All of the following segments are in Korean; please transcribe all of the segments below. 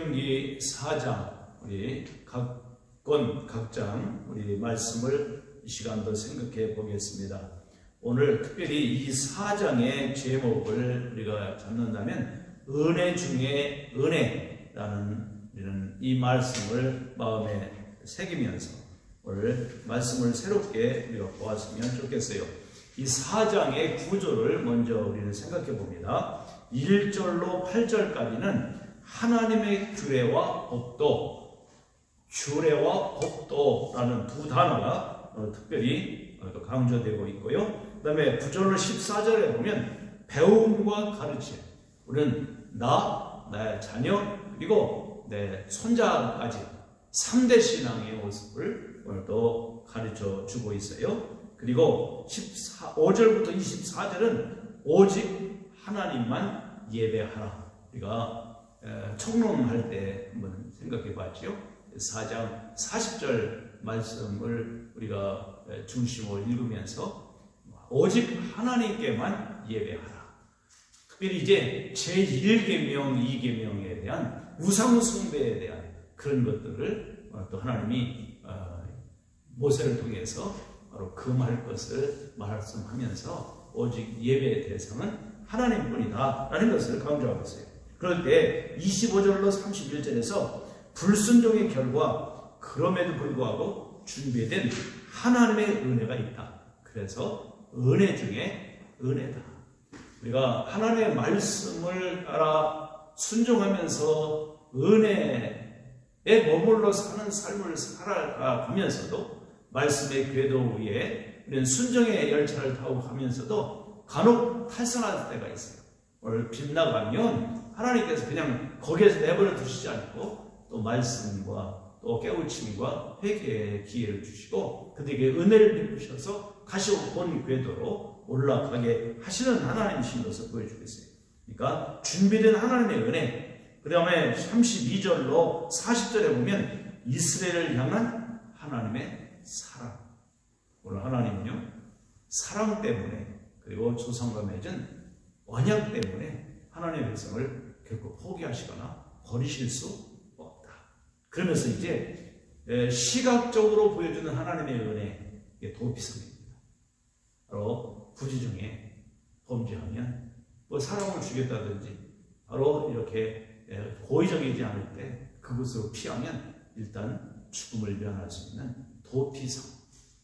신명기 4장 우리 각장 우리 말씀을 이 시간도 생각해 보겠습니다. 오늘 특별히 이 4장의 제목을 우리가 잡는다면 은혜 중에 은혜라는 이 말씀을 마음에 새기면서 오늘 말씀을 새롭게 우리가 보았으면 좋겠어요. 이 4장의 구조를 먼저 우리는 생각해 봅니다. 1절로 8절까지는 하나님의 규례와 법도, 규례와 법도라는 두 단어가 특별히 강조되고 있고요. 그 다음에 9절로 14절에 보면 배움과 가르침, 우리는 나의 자녀, 그리고 내 손자까지 3대 신앙의 모습을 오늘도 가르쳐 주고 있어요. 그리고 5절부터 24절은 오직 하나님만 예배하라. 우리가 청론할 때 한번 생각해 봤죠. 4장 40절 말씀을 우리가 중심으로 읽으면서 오직 하나님께만 예배하라. 특별히 이제 제1계명, 2계명에 대한 우상숭배에 대한 그런 것들을 또 하나님이 모세를 통해서 바로 금할 것을 말씀하면서 오직 예배의 대상은 하나님뿐이다 라는 것을 강조하고 있어요. 그럴 때 25절로 31절에서 불순종의 결과 그럼에도 불구하고 준비된 하나님의 은혜가 있다. 그래서 은혜 중에 은혜다. 우리가 하나님의 말씀을 따라 순종하면서 은혜에 머물러 사는 삶을 살아가면서도 말씀의 궤도 위에 우리는 순종의 열차를 타고 가면서도 간혹 탈선할 때가 있어요. 오늘 빗나가면 하나님께서 그냥 거기에서 내버려 두시지 않고 또 말씀과 또 깨우침과 회개의 기회를 주시고 그들에게 은혜를 베푸셔서 다시 본 궤도로 올라가게 하시는 하나님이신 것을 보여주고 있어요. 그러니까 준비된 하나님의 은혜, 그 다음에 32절로 40절에 보면 이스라엘을 향한 하나님의 사랑. 오늘 하나님은요, 사랑 때문에 그리고 조상과 맺은 언약 때문에 하나님의 백성을 결코 포기하시거나 버리실 수 없다. 그러면서 이제 시각적으로 보여주는 하나님의 은혜, 이게 도피성입니다. 바로 부지 중에 범죄하면 뭐 사람을 죽였다든지 바로 이렇게 고의적이지 않을 때 그것으로 피하면 일단 죽음을 면할 수 있는 도피성.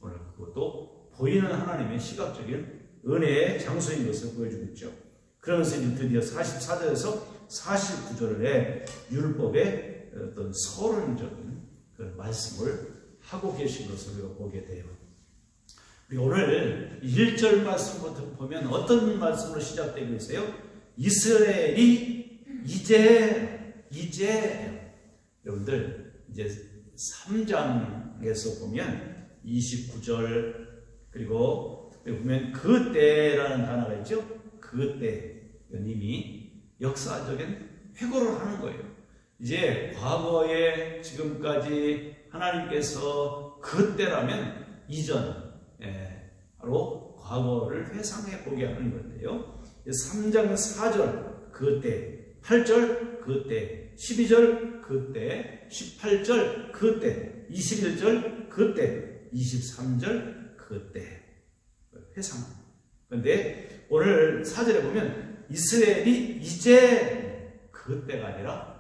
오늘 그것도 보이는 하나님의 시각적인 은혜의 장소인 것을 보여주고 있죠. 그러면서 이제 드디어 44절에서 49절에 율법의 어떤 서론적인 그 말씀을 하고 계신 것을 우리가 보게 돼요. 우리가 오늘 1절 말씀부터 보면 어떤 말씀으로 시작되고 있어요? 이스라엘이 이제 여러분들 이제 3장에서 보면 29절 그리고 보면 그때라는 단어가 있죠. 그때 이미 역사적인 회고를 하는 거예요. 이제 과거에 지금까지 하나님께서 그때라면 이전, 바로 과거를 회상해 보게 하는 건데요. 3장 4절 그때, 8절 그때, 12절 그때, 18절 그때, 21절 그때, 23절 그때 회상. 그런데 오늘 4절에 보면 이스라엘이 이제 그때가 아니라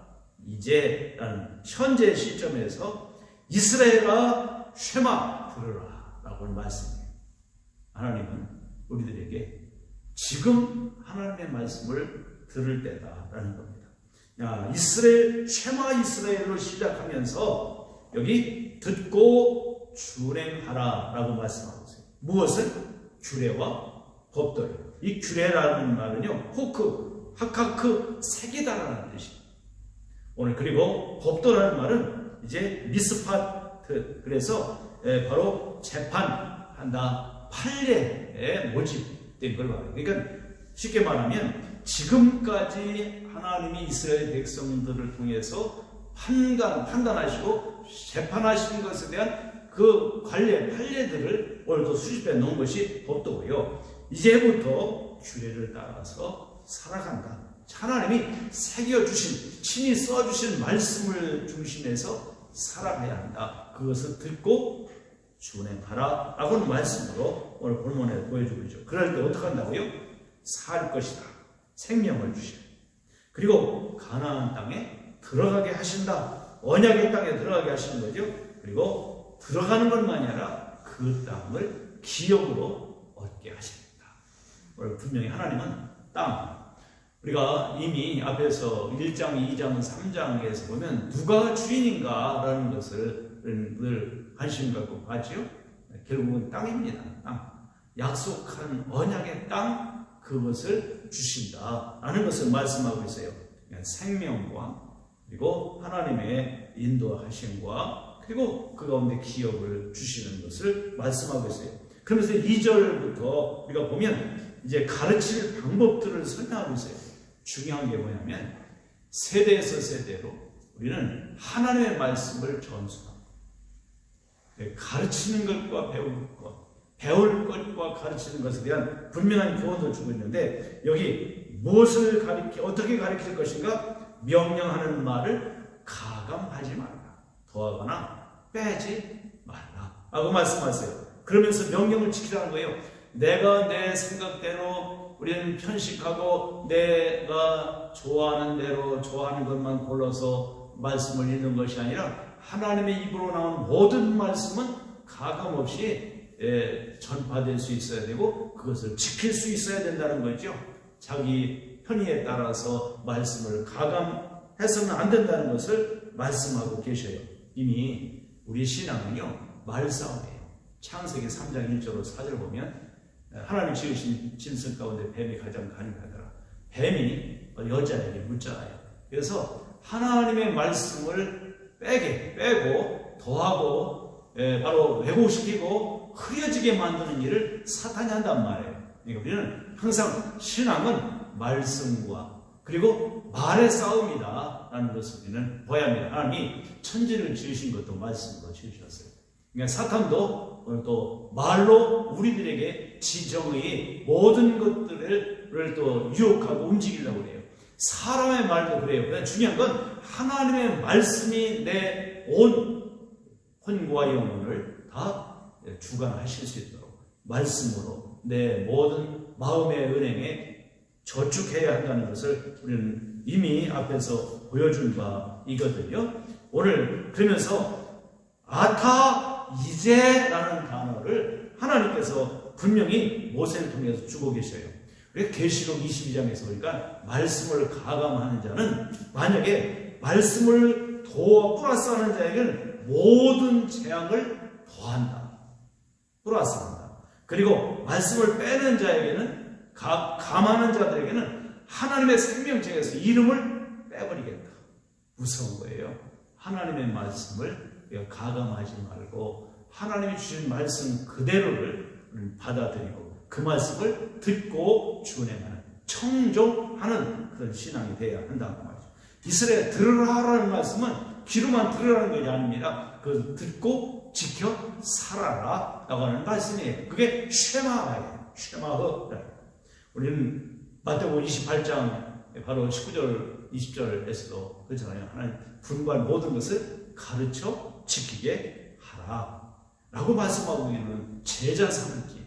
이제라는 현재 시점에서 이스라엘아 쉐마 들으라 라고 하는 말씀이에요. 하나님은 우리들에게 지금 하나님의 말씀을 들을 때다라는 겁니다. 이스라엘 쉐마 이스라엘로 시작하면서 여기 듣고 준행하라 라고 말씀하고 있어요. 무엇을? 규례와 법도예요. 이 규례라는 말은요, 하카크, 색이다라는 뜻이에요. 오늘 그리고 법도라는 말은 이제 미스파트, 그래서 바로 재판한다, 판례에 모집된 걸 말해요. 그러니까 쉽게 말하면 지금까지 하나님이 이스라엘 백성들을 통해서 판단하시고 재판하신 것에 대한 그 판례들을 오늘도 수집해 놓은 것이 법도고요. 이제부터 규례를 따라서 살아간다. 하나님이 새겨주신, 친히 써주신 말씀을 중심해서 살아가야 한다. 그것을 듣고 준행하라 라고는 말씀으로 오늘 본문에 보여주고 있죠. 그럴 때 어떻게 한다고요? 살 것이다. 생명을 주시라. 그리고 가나안 땅에 들어가게 하신다. 언약의 땅에 들어가게 하시는 거죠. 그리고 들어가는 것만이 아니라 그 땅을 기업으로 얻게 하십니다. 오늘 분명히 하나님은 땅, 우리가 이미 앞에서 1장, 2장, 3장에서 보면 누가 주인인가라는 것을 늘 관심 갖고 봤죠. 결국은 땅입니다. 땅. 약속한 언약의 땅, 그것을 주신다라는 것을 말씀하고 있어요. 생명과 그리고 하나님의 인도하심과 그리고 그 가운데 기업을 주시는 것을 말씀하고 있어요. 그러면서 2절부터 우리가 보면 이제 가르칠 방법들을 설명하고 있어요. 중요한 게 뭐냐면 세대에서 세대로 우리는 하나님의 말씀을 전수합니다. 가르치는 것과 배울 것과 가르치는 것에 대한 분명한 교훈을 주고 있는데, 여기 무엇을 어떻게 가르칠 것인가? 명령하는 말을 가감하지 말라. 더하거나 빼지 말라. 라고 말씀하세요. 그러면서 명령을 지키라는 거예요. 내가 내 생각대로 우리는 편식하고 내가 좋아하는 대로 좋아하는 것만 골라서 말씀을 읽는 것이 아니라 하나님의 입으로 나온 모든 말씀은 가감 없이 전파될 수 있어야 되고 그것을 지킬 수 있어야 된다는 거죠. 자기 편의에 따라서 말씀을 가감해서는 안 된다는 것을 말씀하고 계셔요. 이미 우리 신앙은요, 말싸움이에요. 창세기 3장 1절로 4절 보면 하나님 지으신 짐승 가운데 뱀이 가장 가능하더라. 뱀이 여자에게 묻잖아요. 그래서 하나님의 말씀을 빼고 더하고 바로 왜곡시키고 흐려지게 만드는 일을 사탄이 한단 말이에요. 그러니까 우리는 항상 신앙은 말씀과 그리고 말의 싸움이다 라는 것을 우리는 봐야 합니다. 하나님이 천지를 지으신 것도 말씀으로 지으셨어요. 그러니까 사탄도 또 말로 우리들에게 지정의 모든 것들을 또 유혹하고 움직이려고 해요. 사람의 말도 그래요. 그러나 중요한 건 하나님의 말씀이 내 온 혼과 영혼을 다 주관하실 수 있도록 말씀으로 내 모든 마음의 은행에 저축해야 한다는 것을 우리는 이미 앞에서 보여준 바이거든요. 오늘 그러면서 아타 이제라는 단어를 하나님께서 분명히 모세를 통해서 주고 계셔요. 계시록 22장에서 보니까 말씀을 가감하는 자는 만약에 말씀을 플러스하는 자에게는 모든 재앙을 더한다. 플러스한다. 그리고 말씀을 빼는 자에게는 감하는 자들에게는 하나님의 생명책에서 이름을 빼버리겠다. 무서운 거예요. 하나님의 말씀을 가감하지 말고 하나님이 주신 말씀 그대로를 받아들이고 그 말씀을 듣고 준행하는, 청종하는 그런 신앙이 되어야 한다는 말이죠. 이스라엘 들으라라는 말씀은 귀로만 들으라는 것이 아닙니다. 그걸 듣고 지켜 살아라 라고 하는 말씀이에요. 그게 쉐마예요. 쉐마허. 우리는 마태복음 28장 바로 19절 20절에서도 그렇잖아요. 하나님 분간 모든 것을 가르쳐 지키게 하라 라고 말씀하고 있는 제자 삼기.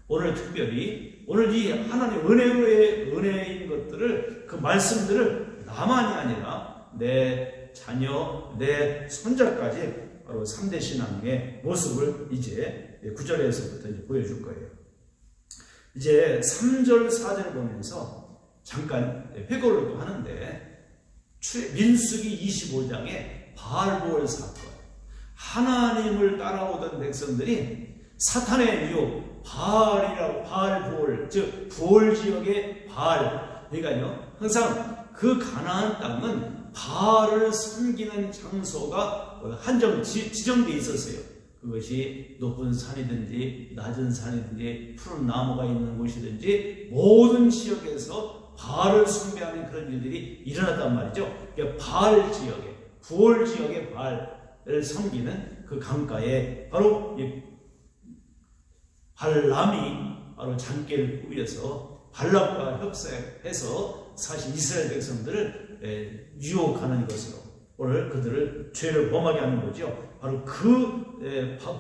오늘 특별히 오늘 이 하나님 은혜인 것들을, 그 말씀들을 나만이 아니라 내 자녀, 내 손자까지 바로 3대 신앙의 모습을 이제 9절에서부터 이제 보여줄 거예요. 이제 3절, 4절을 보면서 잠깐 회고를 또 하는데, 민수기 25장의 바알보을 사건, 하나님을 따라오던 백성들이 사탄의 유혹, 바알보을, 즉 부올 지역의 바알, 그러니까요 항상 그 가나안 땅은 바알을 섬기는 장소가 한정 지정되어 있었어요. 그것이 높은 산이든지 낮은 산이든지 푸른 나무가 있는 곳이든지 모든 지역에서 바알을 숭배하는 그런 일들이 일어났단 말이죠. 그러니까 바알 지역에, 부올 지역의 바알을 섬기는 그 강가에 바로 발람이 바로 장계를 꾸려서 발람과 협상해서 사실 이스라엘 백성들을 유혹하는 것으로 오늘 그들을 죄를 범하게 하는 거죠. 바로 그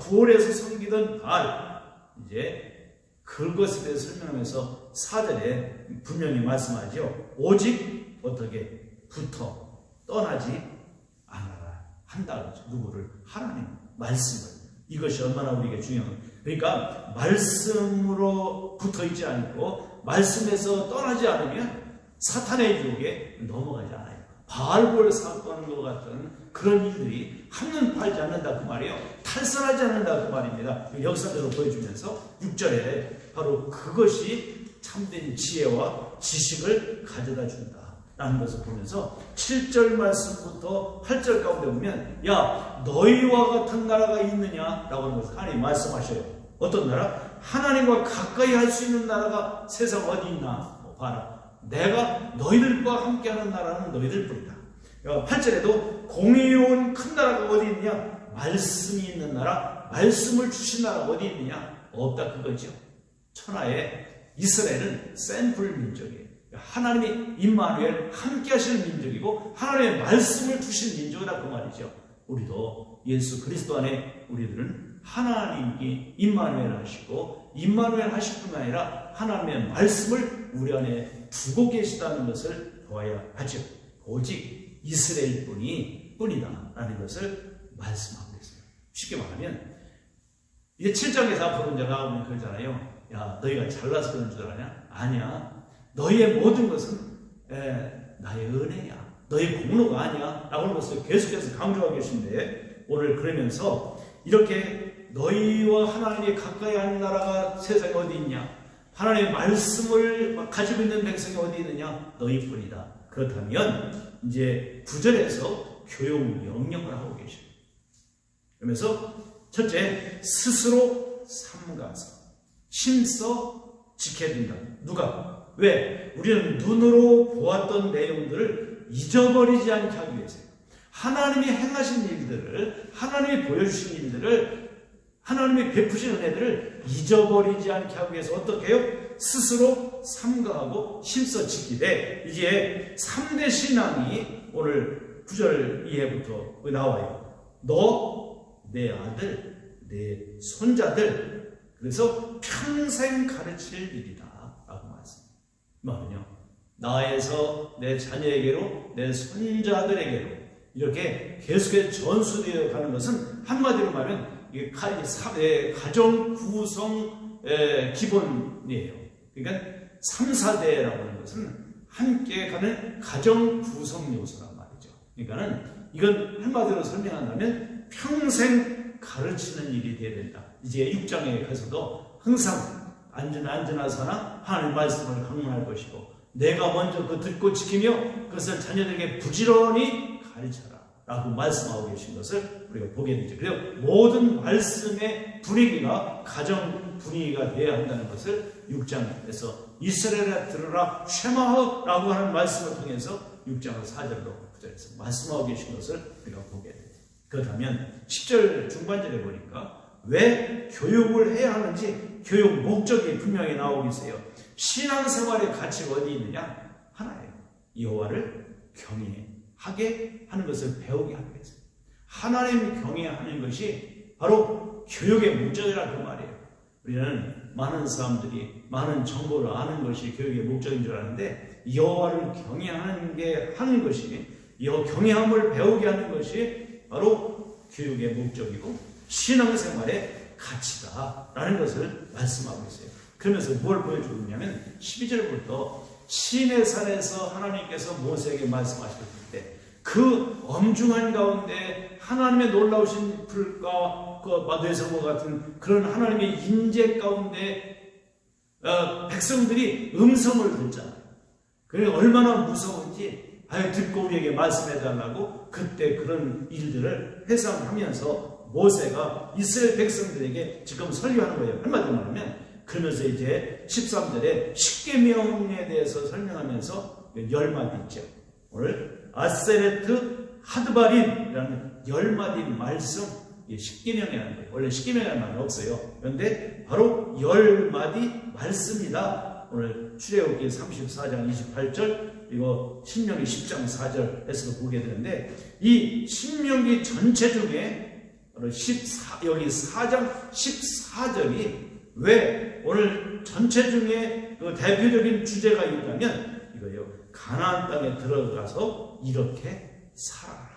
부올에서 섬기던 바알, 이제 그것에 대해서 설명하면서 4절에 분명히 말씀하죠. 오직 어떻게 붙어 떠나지 않아라 한다 그러죠. 누구를? 하나님 말씀을. 이것이 얼마나 우리에게 중요한 거예요. 그러니까 말씀으로 붙어 있지 않고 말씀에서 떠나지 않으면 사탄의 유혹에 넘어가지 않아요. 바알볼 사건과 같은 그런 일들이 한눈 팔지 않는다 그 말이에요. 탈선하지 않는다 그 말입니다. 역사적으로 보여주면서 6절에 바로 그것이 참된 지혜와 지식을 가져다 준다 라는 것을 보면서 7절 말씀부터 8절 가운데 보면 야 너희와 같은 나라가 있느냐 라고 하는 것을 하나님 말씀하셔요. 어떤 나라? 하나님과 가까이 할 수 있는 나라가 세상 어디 있나? 봐라. 내가 너희들과 함께하는 나라는 너희들뿐이다. 8절에도 공의로운 큰 나라가 어디 있느냐? 말씀이 있는 나라, 말씀을 주신 나라가 어디 있느냐? 없다 그거죠. 천하의 이스라엘은 샘플 민족이에요. 하나님이 임마누엘 함께 하시는 민족이고 하나님의 말씀을 주신 민족이다 그 말이죠. 우리도 예수 그리스도 안에 우리들은 하나님이 임마누엘 하시고 임마누엘 하실 뿐만 아니라 하나님의 말씀을 우리 안에 두고 계시다는 것을 보아야 하죠. 오직 이스라엘 뿐이다 라는 것을 말씀하고 있어요. 쉽게 말하면 이제 7장에서 앞으로 이제 나오면 그러잖아요. 야 너희가 잘나서 그런 줄 아냐? 아니야. 너희의 모든 것은 나의 은혜야. 너희 공로가 아니야. 라고 하는 것을 계속해서 강조하고 계신데 오늘 그러면서 이렇게 너희와 하나님이 가까이 하는 나라가 세상에 어디 있냐? 하나님의 말씀을 가지고 있는 백성이 어디 있느냐? 너희뿐이다. 그렇다면 이제 9절에서 교육 명령을 하고 계십니다. 그러면서 첫째, 스스로 삼가서 힘써 지켜야 된다. 누가? 왜? 우리는 눈으로 보았던 내용들을 잊어버리지 않게 하기 위해서요. 하나님이 행하신 일들을, 하나님이 보여주신 일들을, 하나님이 베푸신 은혜들을 잊어버리지 않게 하기 위해서 어떻게 해요? 스스로 삼가하고 힘써 지키되, 이제 3대 신앙이 오늘 9절 이해부터 나와요. 너, 내 아들, 내 손자들, 그래서 평생 가르칠 일이다 라고 말씀합니다. 뭐냐면요, 나에서 내 자녀에게로, 내 손자들에게로 이렇게 계속해서 전수되어 가는 것은 한마디로 말하면 이게 가정 구성 기본이에요. 그러니까 3, 4대라고 하는 것은 함께 가는 가정 구성 요소란 말이죠. 그러니까는 이건 한마디로 설명한다면 평생 가르치는 일이 되어야 된다. 이제 6장에 가서도 항상 안전하사나 하나님의 말씀을 강론할 것이고 내가 먼저 그 듣고 지키며 그것을 자녀들에게 부지런히 가르쳐라 라고 말씀하고 계신 것을 우리가 보게 되죠. 그래서 모든 말씀의 분위기가 가정 분위기가 되어야 한다는 것을 6장에서 이스라엘아 들으라 쉐마허 라고 하는 말씀을 통해서 6장을 4절로 9절에서 말씀하고 계신 것을 우리가 보게 돼요. 그렇다면 10절 중반절에 보니까 왜 교육을 해야 하는지 교육 목적이 분명히 나오고 있어요. 신앙생활의 가치가 어디 있느냐? 하나예요. 여호와를 경외하게 하는 것을 배우게 하기 위해서. 하나님을 경외하는 것이 바로 교육의 목적이라는 그 말이에요. 우리는 많은 사람들이 많은 정보를 아는 것이 교육의 목적인 줄 아는데 여호와를 경외하는 것이 경외함을 배우게 하는 것이 바로 교육의 목적이고 신앙생활의 가치다라는 것을 말씀하고 있어요. 그러면서 뭘 보여주고 있냐면 12절부터 시내산에서 하나님께서 모세에게 말씀하실 때 그 엄중한 가운데 하나님의 놀라우신 불과 뇌성과 같은 그런 하나님의 인재 가운데 백성들이 음성을 듣잖아요. 그게 얼마나 무서운지 듣고 우리에게 말씀해달라고 그때 그런 일들을 회상하면서 모세가 이스라엘 백성들에게 지금 설교하는 거예요. 한마디로 말하면 그러면서 이제 13절에 십계명에 대해서 설명하면서 10마디 있죠. 오늘 아세레트 하드바린이라는 10마디 말씀, 십계명이라는 거예요. 원래 십계명이라는 말은 없어요. 그런데 바로 10마디 말씀이다. 오늘 출애굽기 34장 28절 이거 신명기 10장 4절에서도 보게 되는데, 이 신명기 전체 중에 여기 4장 14절이 왜 오늘 전체 중에 그 대표적인 주제가 있다면 이거예요. 가나안 땅에 들어가서 이렇게 살아라.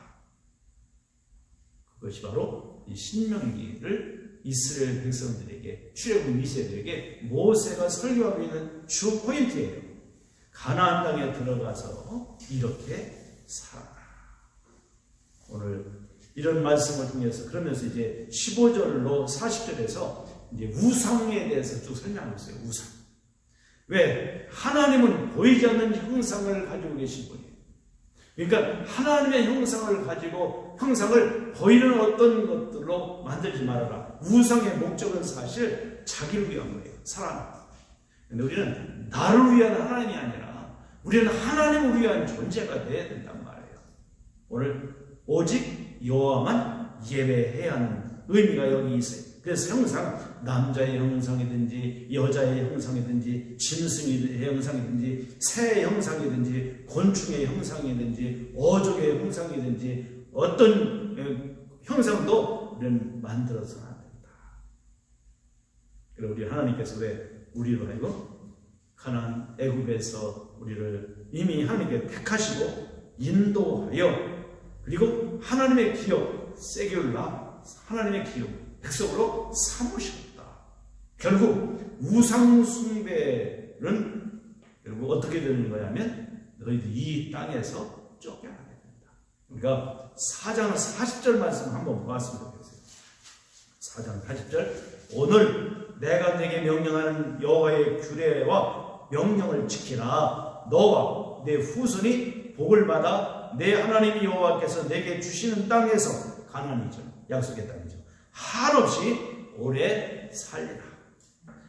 그것이 바로 이 신명기를 이스라엘 백성들에게, 출애굽 2세들에게 모세가 설교하고 있는 주 포인트예요. 가나안 땅에 들어가서 이렇게 살아라. 오늘 이런 말씀을 통해서, 그러면서 이제 15절로 40절에서 이제 우상에 대해서 쭉 설명하고 있어요. 우상. 왜? 하나님은 보이지 않는 형상을 가지고 계신 분이에요. 그러니까 하나님의 형상을 가지고 형상을 보이는 어떤 것들로 만들지 말아라. 우상의 목적은 사실 자기를 위한 거예요. 사람. 근데 우리는 나를 위한 하나님이 아니라 우리는 하나님을 위한 존재가 되어야 된단 말이에요. 오늘 오직 여호와만 예배해야 하는 의미가 여기 있어요. 그래서 형상, 남자의 형상이든지 여자의 형상이든지 짐승의 형상이든지 새의 형상이든지 곤충의 형상이든지 어족의 형상이든지 어떤 형상도 우리는 만들어서는 안 된다. 그리고 우리 하나님께서 왜 우리로 하여금 가나안 애굽에서 우리를 이미 하나님께 택하시고 인도하여, 그리고 하나님의 기업 세귤라, 하나님의 기업 백성으로 삼으셨다. 결국 우상 숭배는 결국 어떻게 되는 거냐면 너희들 이 땅에서 쫓겨나게 된다. 그러니까 4장 40절 말씀 한번 보았으면 좋겠어요. 4장 40절, 오늘 내가 네게 명령하는 여호와의 규례와 명령을 지키라. 너와 내 후손이 복을 받아 내 하나님 여호와께서 내게 주시는 땅에서, 가나안이죠, 약속의 땅이죠, 한없이 오래 살리라.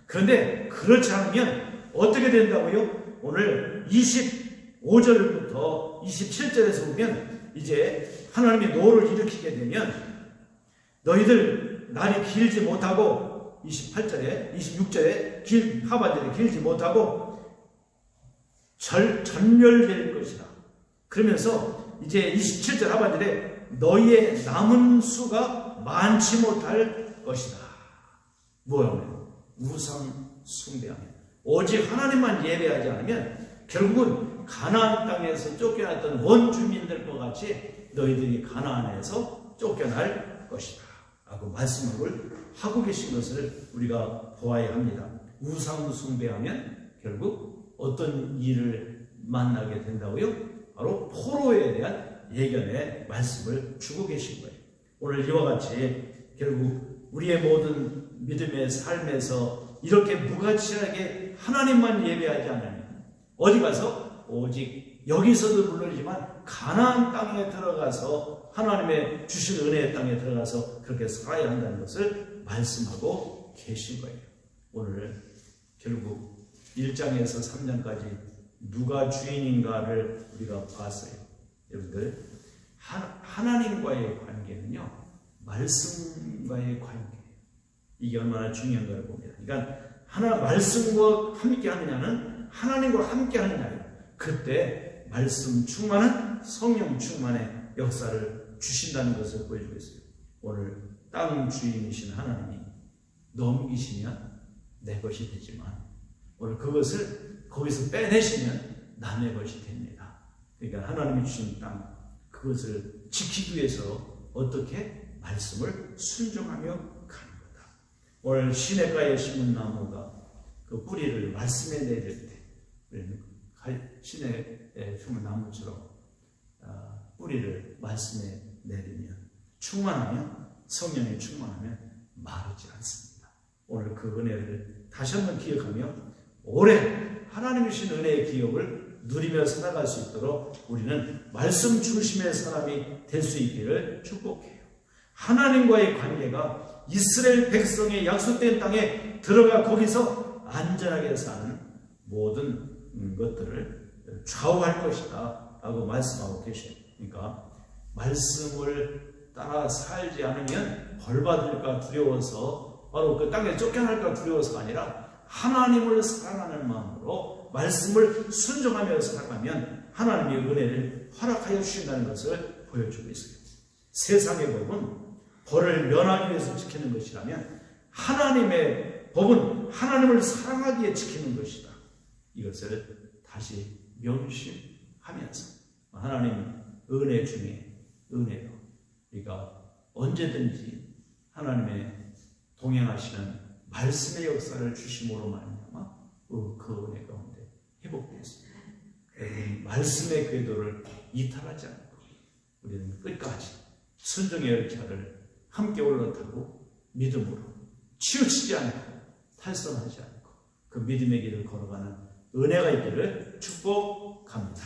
그런데 그렇지 않으면 어떻게 된다고요? 오늘 25절부터 27절에서 보면 이제 하나님이 노를 일으키게 되면 너희들 날이 길지 못하고, 28절에 26절에 하반절에 길지 못하고 전멸될 것이다. 그러면서 이제 27절 하반절에 너희의 남은 수가 많지 못할 것이다. 뭐야? 우상 숭배하면, 오직 하나님만 예배하지 않으면 결국은 가나안 땅에서 쫓겨났던 원주민들과 같이 너희들이 가나안에서 쫓겨날 것이다 라고 말씀을 하고 계신 것을 우리가 보아야 합니다. 우상 숭배하면 결국 어떤 일을 만나게 된다고요? 바로 포로에 대한 예견의 말씀을 주고 계신 거예요. 오늘 이와 같이 결국 우리의 모든 믿음의 삶에서 이렇게 무가치하게 하나님만 예배하지 않으면 어디 가서, 오직 여기서도 물론이지만 가나안 땅에 들어가서 하나님의 주신 은혜의 땅에 들어가서 그렇게 살아야 한다는 것을 말씀하고 계신 거예요. 오늘 결국 1장에서 3장까지 누가 주인인가를 우리가 봤어요. 여러분들, 하나님과의 관계는요, 말씀과의 관계예요. 이게 얼마나 중요한가를 봅니다. 그러니까 말씀과 함께 하느냐는 하나님과 함께 하느냐예요. 그때 말씀 충만은 성령 충만의 역사를 주신다는 것을 보여주고 있어요. 오늘 땅 주인이신 하나님이 넘기시면 내 것이 되지만 오늘 그것을 거기서 빼내시면 남의 것이 됩니다. 그러니까 하나님이 주신 땅, 그것을 지키기 위해서 어떻게 말씀을 순종하며 가는 거다. 오늘 시냇가에 심은 나무가 그 뿌리를 말씀에 내릴 때 시내에 심은 나무처럼 뿌리를 말씀에 내리면, 충만하면, 성령이 충만하면 마르지 않습니다. 오늘 그 은혜를 다시 한번 기억하며 오래 하나님이 주신 은혜의 기업을 누리며 살아갈 수 있도록 우리는 말씀 중심의 사람이 될 수 있기를 축복해요. 하나님과의 관계가 이스라엘 백성의 약속된 땅에 들어가 거기서 안전하게 사는 모든 것들을 좌우할 것이다 라고 말씀하고 계셔요. 그러니까 말씀을 따라 살지 않으면 벌받을까 두려워서, 바로 그 땅에 쫓겨날까 두려워서가 아니라 하나님을 사랑하는 마음으로 말씀을 순종하며 살아가면 하나님의 은혜를 허락하여 주신다는 것을 보여주고 있어요. 세상의 법은 벌을 면하기 위해서 지키는 것이라면 하나님의 법은 하나님을 사랑하기 위해 지키는 것이다. 이것을 다시 명심하면서 하나님 은혜 중에 은혜로 우리가 언제든지 하나님의 동행하시는 말씀의 역사를 주심으로 말미암아 그 은혜 가운데 회복되었습니다. 말씀의 궤도를 이탈하지 않고 우리는 끝까지 순종의 열차를 함께 올라타고 믿음으로 치우치지 않고 탈선하지 않고 그 믿음의 길을 걸어가는 은혜가 있기를 축복합니다.